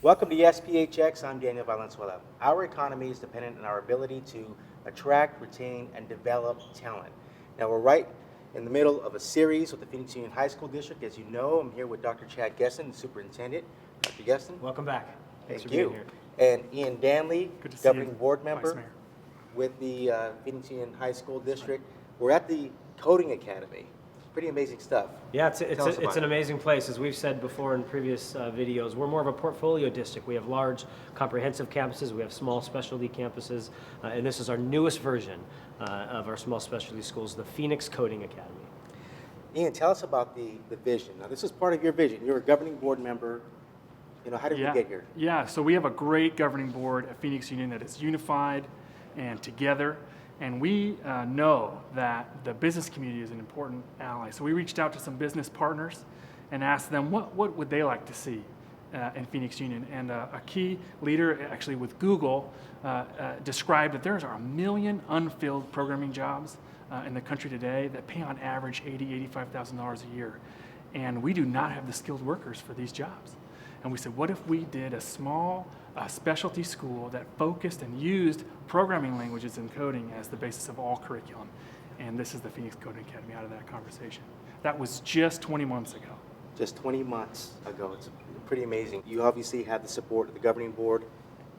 Welcome to SPHX. I'm Daniel Valenzuela. Our economy is dependent on our ability to attract, retain, and develop talent. Now, we're right in the middle of a series with the Phoenix Union High School District. As you know, I'm here with Dr. Chad Gesson, the superintendent. Dr. Gesson. Welcome back. Thanks Thank for being you. here. And Ian Danley, Good to see governing you, board Vice member Mayor. with the Phoenix Union High School District. We're at the Coding Academy. Pretty amazing stuff. Yeah, Tell us it's about an it. amazing place. As we've said before in previous videos, we're more of a portfolio district. We have large comprehensive campuses, we have small specialty campuses, and this is our newest version of our small specialty schools, the Phoenix Coding Academy. Ian, tell us about the vision. Now, this is part of your vision. You're a governing board member. You know, how did we get here? Yeah, so we have a great governing board at Phoenix Union that is unified and together, and we know that the business community is an important ally. So we reached out to some business partners and asked them what would they like to see in Phoenix Union. And a key leader, actually with Google, described that there's 1 million unfilled programming jobs in the country today that pay on average $80,000, $85,000 a year. And we do not have the skilled workers for these jobs. And we said, what if we did a small specialty school that focused and used programming languages and coding as the basis of all curriculum? And this is the Phoenix Coding Academy out of that conversation. That was just 20 months ago. Just 20 months ago. It's pretty amazing. You obviously have the support of the governing board.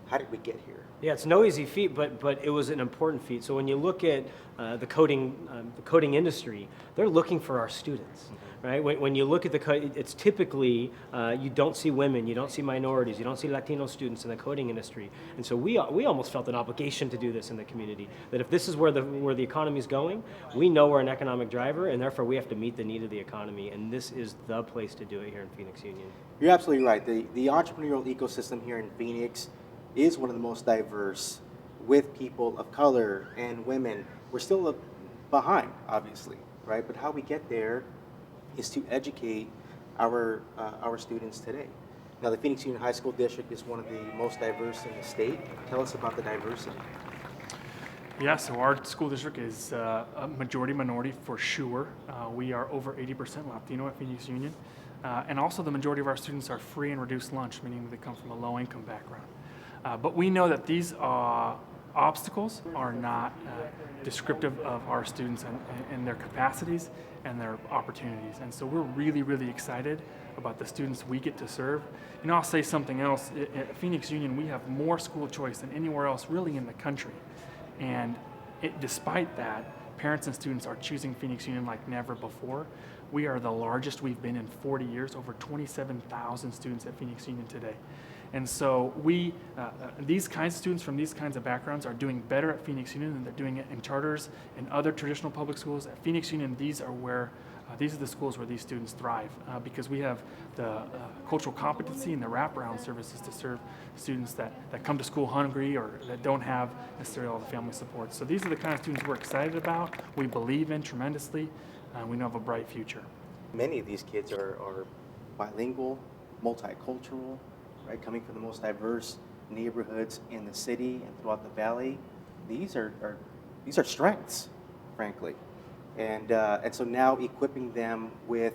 How did we get here? Yeah, it's no easy feat, but it was an important feat. So when you look at the coding industry, they're looking for our students. Right? When you look at it's typically, you don't see women, you don't see minorities, you don't see Latino students in the coding industry. And so we almost felt an obligation to do this in the community, that if this is where the economy is going, we know we're an economic driver, and therefore we have to meet the need of the economy, and this is the place to do it here in Phoenix Union. You're absolutely right. The entrepreneurial ecosystem here in Phoenix is one of the most diverse, with people of color and women. We're still behind, obviously, right? But how we get there is to educate our students today. Now, the Phoenix Union High School District is one of the most diverse in the state. Tell us about the diversity. Yeah, so our school district is a majority minority for sure. We are over 80% Latino at Phoenix Union. And also the majority of our students are free and reduced lunch, meaning they come from a low income background. But we know that these obstacles are not descriptive of our students and their capacities and their opportunities. And so we're really, really excited about the students we get to serve. You know, I'll say something else. At Phoenix Union, we have more school choice than anywhere else really in the country. And despite that, parents and students are choosing Phoenix Union like never before. We are the largest we've been in 40 years, over 27,000 students at Phoenix Union today. And so these kinds of students from these kinds of backgrounds are doing better at Phoenix Union than they're doing it in charters and other traditional public schools. At Phoenix Union, these are the schools where these students thrive because we have the cultural competency and the wraparound services to serve students that come to school hungry or that don't have necessarily all the family support. So these are the kind of students we're excited about, we believe in tremendously, and we know have a bright future. Many of these kids are bilingual, multicultural, right? Coming from the most diverse neighborhoods in the city and throughout the valley. These are strengths, frankly. And so now equipping them with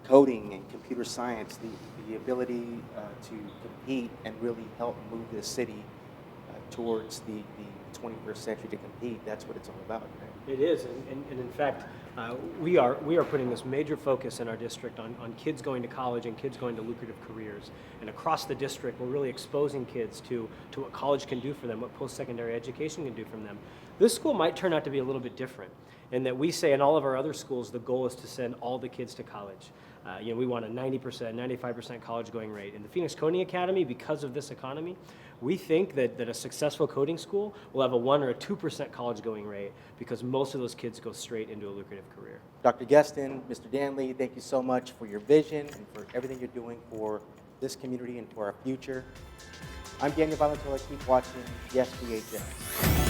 coding and computer science, the ability to compete and really help move this city towards the 21st century to compete, that's what it's all about. Right? It is, and in fact, we are putting this major focus in our district on kids going to college and kids going to lucrative careers. And across the district, we're really exposing kids to what college can do for them, what post-secondary education can do for them. This school might turn out to be a little bit different in that we say in all of our other schools, the goal is to send all the kids to college. We want a 90%, 95% college going rate. In the Phoenix Coding Academy, because of this economy, we think that a successful coding school will have a 1 or a 2% college going rate because most of those kids go straight into a lucrative career. Dr. Geston, Mr. Danley, thank you so much for your vision and for everything you're doing for this community and for our future. I'm Daniel Valenzuela. Keep watching the SPHX.